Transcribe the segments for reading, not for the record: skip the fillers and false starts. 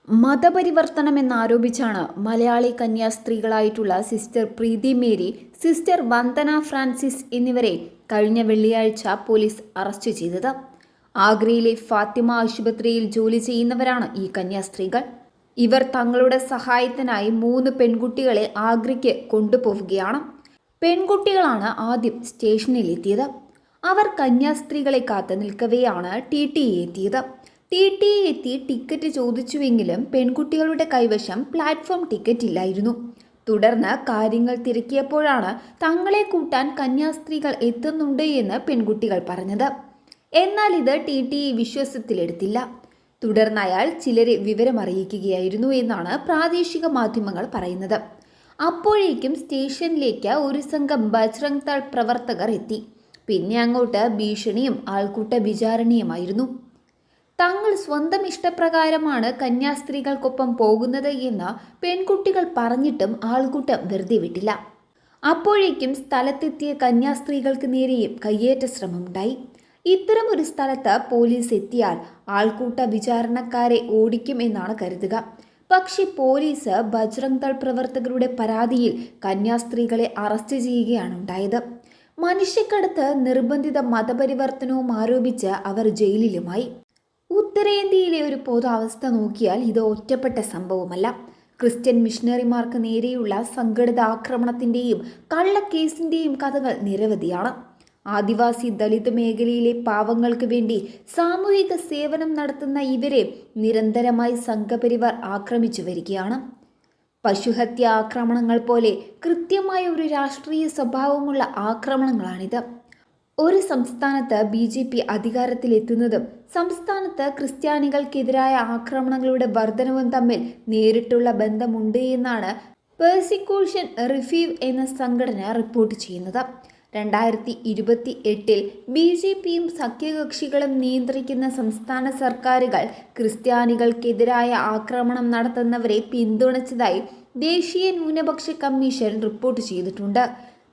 മതപരിവർത്തനമെന്നാരോപിച്ചാണ് Malayali കന്യാസ്ത്രീകളായിട്ടുള്ള sister പ്രീതി Mary, sister Vandana Francis എന്നിവരെ കഴിഞ്ഞ വെള്ളിയാഴ്ച പോലീസ് അറസ്റ്റ് ചെയ്തത്. ആഗ്രയിലെ ഫാത്തിമ ആശുപത്രിയിൽ ജോലി ചെയ്യുന്നവരാണ് ഈ കന്യാസ്ത്രീകൾ. ഇവർ തങ്ങളുടെ സഹായത്തിനായി 3 പെൺകുട്ടികളെ ആഗ്രയ്ക്ക് കൊണ്ടുപോവുകയാണ്. പെൺകുട്ടികളാണ് ആദ്യം സ്റ്റേഷനിലെത്തിയത്. അവർ കന്യാസ്ത്രീകളെ കാത്തു നിൽക്കവെയാണ് ടി എത്തിയത്. ടി എത്തി ടിക്കറ്റ് ചോദിച്ചുവെങ്കിലും പെൺകുട്ടികളുടെ കൈവശം പ്ലാറ്റ്ഫോം ടിക്കറ്റ് ഇല്ലായിരുന്നു. തുടർന്ന് കാര്യങ്ങൾ തിരക്കിയപ്പോഴാണ് തങ്ങളെ കൂട്ടാൻ കന്യാസ്ത്രീകൾ എത്തുന്നുണ്ട് എന്ന് പെൺകുട്ടികൾ പറഞ്ഞത്. എന്നാൽ ഇത് ടി വിശ്വാസത്തിലെടുത്തില്ല. തുടർന്ന് അയാൾ ചിലരെ വിവരമറിയിക്കുകയായിരുന്നു എന്നാണ് പ്രാദേശിക മാധ്യമങ്ങൾ പറയുന്നത്. അപ്പോഴേക്കും സ്റ്റേഷനിലേക്ക് ഒരു സംഘം ബജ്റംഗ് ദൾ പ്രവർത്തകർ എത്തി. പിന്നെ അങ്ങോട്ട് ഭീഷണിയും ആൾക്കൂട്ട വിചാരണയുമായിരുന്നു. തങ്ങൾ സ്വന്തം ഇഷ്ടപ്രകാരമാണ് കന്യാസ്ത്രീകൾക്കൊപ്പം പോകുന്നത് എന്ന് പെൺകുട്ടികൾ പറഞ്ഞിട്ടും ആൾക്കൂട്ടം വെറുതെ വിട്ടില്ല. അപ്പോഴേക്കും സ്ഥലത്തെത്തിയ കന്യാസ്ത്രീകൾക്ക് നേരെയും കയ്യേറ്റ ശ്രമമുണ്ടായി. ഇത്തരം ഒരു സ്ഥലത്ത് പോലീസ് എത്തിയാൽ ആൾക്കൂട്ട വിചാരണക്കാരെ ഓടിക്കും എന്നാണ് കരുതുക. പക്ഷേ പോലീസ് ബജ്റംഗ് ദൾ പ്രവർത്തകരുടെ പരാതിയിൽ കന്യാസ്ത്രീകളെ അറസ്റ്റ് ചെയ്യുകയാണ് ഉണ്ടായത്. മനുഷ്യക്കടത്ത്, നിർബന്ധിത മതപരിവർത്തനവും ആരോപിച്ച് അവർ ജയിലിലുമായി. ഉത്തരേന്ത്യയിലെ ഒരു പൊതു അവസ്ഥ നോക്കിയാൽ ഇത് ഒറ്റപ്പെട്ട സംഭവമല്ല. ക്രിസ്ത്യൻ മിഷണറിമാർക്ക് നേരെയുള്ള സംഘടിത ആക്രമണത്തിൻ്റെയും കള്ളക്കേസിൻ്റെയും കഥകൾ നിരവധിയാണ്. ആദിവാസി ദളിത് മേഖലയിലെ പാവങ്ങൾക്ക് വേണ്ടി സാമൂഹിക സേവനം നടത്തുന്ന ഇവരെ നിരന്തരമായി സംഘപരിവാർ ആക്രമിച്ചു വരികയാണ്. പശുഹത്യ ആക്രമണങ്ങൾ പോലെ കൃത്യമായ ഒരു രാഷ്ട്രീയ സ്വഭാവമുള്ള ആക്രമണങ്ങളാണിത്. ഒരു സംസ്ഥാനത്ത് BJP അധികാരത്തിലെത്തുന്നതും സംസ്ഥാനത്ത് ക്രിസ്ത്യാനികൾക്കെതിരായ ആക്രമണങ്ങളുടെ വർധനവും തമ്മിൽ നേരിട്ടുള്ള ബന്ധമുണ്ട് എന്നാണ് പെർസിക്യൂഷൻ റിവ്യൂ എന്ന സംഘടന റിപ്പോർട്ട് ചെയ്യുന്നത്. 2028 BJPയും സഖ്യകക്ഷികളും നിയന്ത്രിക്കുന്ന സംസ്ഥാന സർക്കാരുകൾ ക്രിസ്ത്യാനികൾക്കെതിരായ ആക്രമണം നടത്തുന്നവരെ പിന്തുണച്ചതായി ദേശീയ ന്യൂനപക്ഷ കമ്മീഷൻ റിപ്പോർട്ട് ചെയ്തിട്ടുണ്ട്.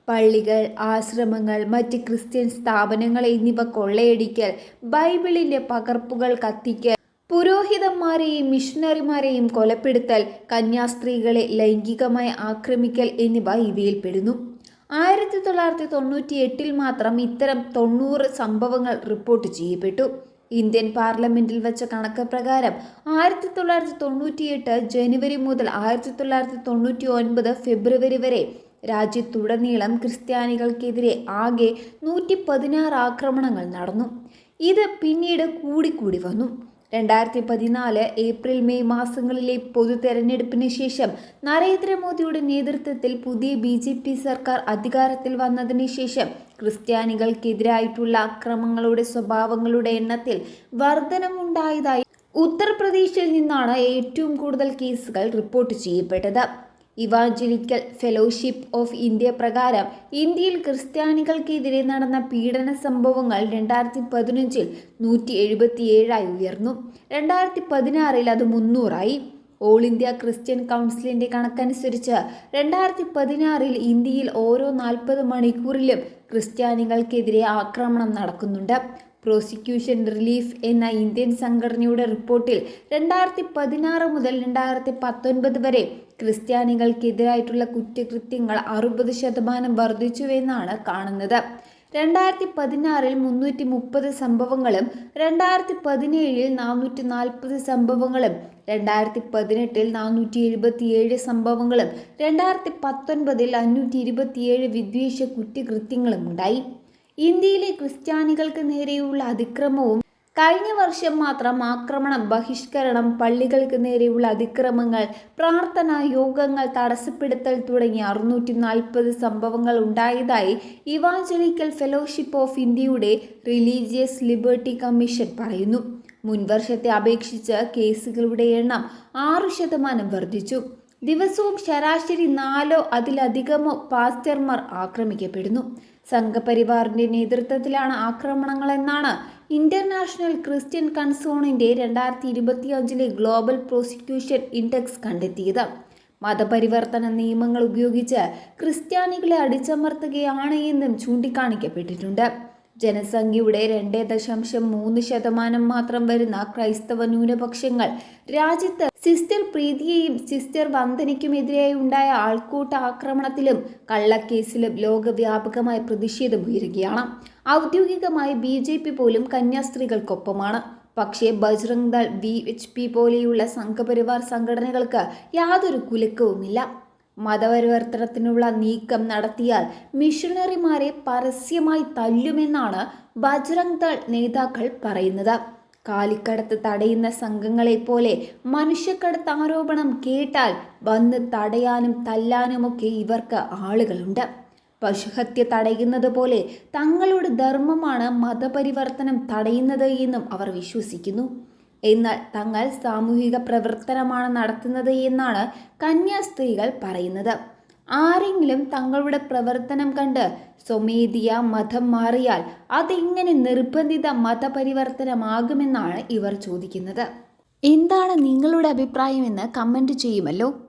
പള്ളികൾ, ആശ്രമങ്ങൾ, മറ്റ് ക്രിസ്ത്യൻ സ്ഥാപനങ്ങൾ എന്നിവ കൊള്ളയടിക്കൽ, ബൈബിളിൻ്റെ പകർപ്പുകൾ കത്തിക്കൽ, പുരോഹിതന്മാരെയും മിഷണറിമാരെയും കൊലപ്പെടുത്തൽ, കന്യാസ്ത്രീകളെ ലൈംഗികമായി ആക്രമിക്കൽ എന്നിവ ഇവയിൽപ്പെടുന്നു. 1998 മാത്രം ഇത്തരം 90 സംഭവങ്ങൾ റിപ്പോർട്ട് ചെയ്യപ്പെട്ടു. ഇന്ത്യൻ പാർലമെന്റിൽ വെച്ച കണക്ക് പ്രകാരം 1998 ജനുവരി മുതൽ 1999 ഫെബ്രുവരി വരെ രാജ്യത്തുടനീളം ക്രിസ്ത്യാനികൾക്കെതിരെ ആകെ 116 ആക്രമണങ്ങൾ നടന്നു. ഇത് പിന്നീട് കൂടിക്കൂടി വന്നു. 2014 ഏപ്രിൽ മെയ് മാസങ്ങളിലെ പൊതു തെരഞ്ഞെടുപ്പിന് ശേഷം നരേന്ദ്രമോദിയുടെ നേതൃത്വത്തിൽ പുതിയ BJP സർക്കാർ അധികാരത്തിൽ വന്നതിന് ശേഷം ക്രിസ്ത്യാനികൾക്കെതിരായിട്ടുള്ള അക്രമങ്ങളുടെ സ്വഭാവങ്ങളുടെ എണ്ണത്തിൽ വർധനമുണ്ടായതായി ഉത്തർപ്രദേശിൽ നിന്നാണ് ഏറ്റവും കൂടുതൽ കേസുകൾ റിപ്പോർട്ട് ചെയ്യപ്പെട്ടത്. ഇവാഞ്ചലിക്കൽ ഫെലോഷിപ്പ് ഓഫ് ഇന്ത്യ പ്രകാരം ഇന്ത്യയിൽ ക്രിസ്ത്യാനികൾക്കെതിരെ നടന്ന പീഡന സംഭവങ്ങൾ 2015 177 ഉയർന്നു. 2016 അത് 300 ഓൾ ഇന്ത്യ ക്രിസ്ത്യൻ കൗൺസിലിൻ്റെ കണക്കനുസരിച്ച് 2016 ഇന്ത്യയിൽ ഓരോ 40 മണിക്കൂറിലും ക്രിസ്ത്യാനികൾക്കെതിരെ ആക്രമണം നടക്കുന്നുണ്ട്. പ്രോസിക്യൂഷൻ റിലീഫ് എന്ന ഇന്ത്യൻ സംഘടനയുടെ റിപ്പോർട്ടിൽ 2016 മുതൽ 2019 വരെ ക്രിസ്ത്യാനികൾക്കെതിരായിട്ടുള്ള കുറ്റകൃത്യങ്ങൾ 60% വർദ്ധിച്ചുവെന്നാണ് കാണുന്നത്. 2016 330 സംഭവങ്ങളും 2017 440 സംഭവങ്ങളും 2018 477 സംഭവങ്ങളും 2019 527 വിദ്വേഷ കുറ്റകൃത്യങ്ങളും ഉണ്ടായി. ഇന്ത്യയിലെ ക്രിസ്ത്യാനികൾക്ക് നേരെയുള്ള അതിക്രമവും കഴിഞ്ഞ വർഷം മാത്രം ആക്രമണം, ബഹിഷ്കരണം, പള്ളികൾക്ക് നേരെയുള്ള അതിക്രമങ്ങൾ, പ്രാർത്ഥനാ യോഗങ്ങൾ തടസ്സപ്പെടുത്തൽ തുടങ്ങി 640 സംഭവങ്ങൾ ഉണ്ടായതായി ഇവാഞ്ചലിക്കൽ ഫെലോഷിപ്പ് ഓഫ് ഇന്ത്യയുടെ റിലീജിയസ് ലിബർട്ടി കമ്മീഷൻ പറയുന്നു. മുൻവർഷത്തെ അപേക്ഷിച്ച് കേസുകളുടെ എണ്ണം 6% വർദ്ധിച്ചു. ദിവസവും ശരാശരി 4 അതിലധികമോ പാസ്റ്റർമാർ ആക്രമിക്കപ്പെടുന്നു. സംഘപരിവാറിന്റെ നേതൃത്വത്തിലാണ് ആക്രമണങ്ങളെന്നാണ് ഇന്റർനാഷണൽ ക്രിസ്ത്യൻ കൺസേണിന്റെ 2025 ഗ്ലോബൽ പ്രോസിക്യൂഷൻ ഇൻഡെക്സ് കണ്ടെത്തിയത്. മതപരിവർത്തന നിയമങ്ങൾ ഉപയോഗിച്ച് ക്രിസ്ത്യാനികളെ അടിച്ചമർത്തുകയാണ് എന്നും ചൂണ്ടിക്കാണിക്കപ്പെട്ടിട്ടുണ്ട്. ജനസംഖ്യയുടെ 2.3% മാത്രം വരുന്ന ക്രൈസ്തവ ന്യൂനപക്ഷങ്ങൾ രാജ്യത്ത് സിസ്റ്റർ പ്രീതിയെയും സിസ്റ്റർ വന്ദനയ്ക്കുമെതിരായി ഉണ്ടായ ആൾക്കൂട്ട ആക്രമണത്തിലും കള്ളക്കേസിലും ലോകവ്യാപകമായ പ്രതിഷേധം ഉയരുകയാണ്. ഔദ്യോഗികമായി BJP പോലും കന്യാസ്ത്രീകൾക്കൊപ്പമാണ്. പക്ഷേ ബജ്റംഗ് ദൾ, VHP പോലെയുള്ള സംഘപരിവാർ സംഘടനകൾക്ക് യാതൊരു കുലുക്കവുമില്ല. മതപരിവർത്തനത്തിനുള്ള നീക്കം നടത്തിയാൽ മിഷണറിമാരെ പരസ്യമായി തല്ലുമെന്നാണ് ബജ്റംഗ് ദൾ നേതാക്കൾ പറയുന്നത്. കാലിക്കടത്ത് തടയുന്ന സംഘങ്ങളെ പോലെ മനുഷ്യക്കടത്ത് ആരോപണം കേട്ടാൽ വന്ന് തടയാനും തല്ലാനുമൊക്കെ ഇവർക്ക് ആളുകളുണ്ട്. പശുഹത്യ തടയുന്നത് പോലെ തങ്ങളുടെ ധർമ്മമാണ് മതപരിവർത്തനം തടയുന്നത് എന്നും അവർ വിശ്വസിക്കുന്നു. എന്നാൽ തങ്ങൾ സാമൂഹിക പ്രവർത്തനമാണ് നടത്തുന്നത് എന്നാണ് കന്യാസ്ത്രീകൾ പറയുന്നത്. ആരെങ്കിലും തങ്ങളുടെ പ്രവർത്തനം കണ്ട് സ്വമേധിയാ മതം മാറിയാൽ അതെങ്ങനെ നിർബന്ധിത മതപരിവർത്തനമാകുമെന്നാണ് ഇവർ ചോദിക്കുന്നത്. എന്താണ് നിങ്ങളുടെ അഭിപ്രായമെന്ന് കമൻറ്റ് ചെയ്യുമല്ലോ.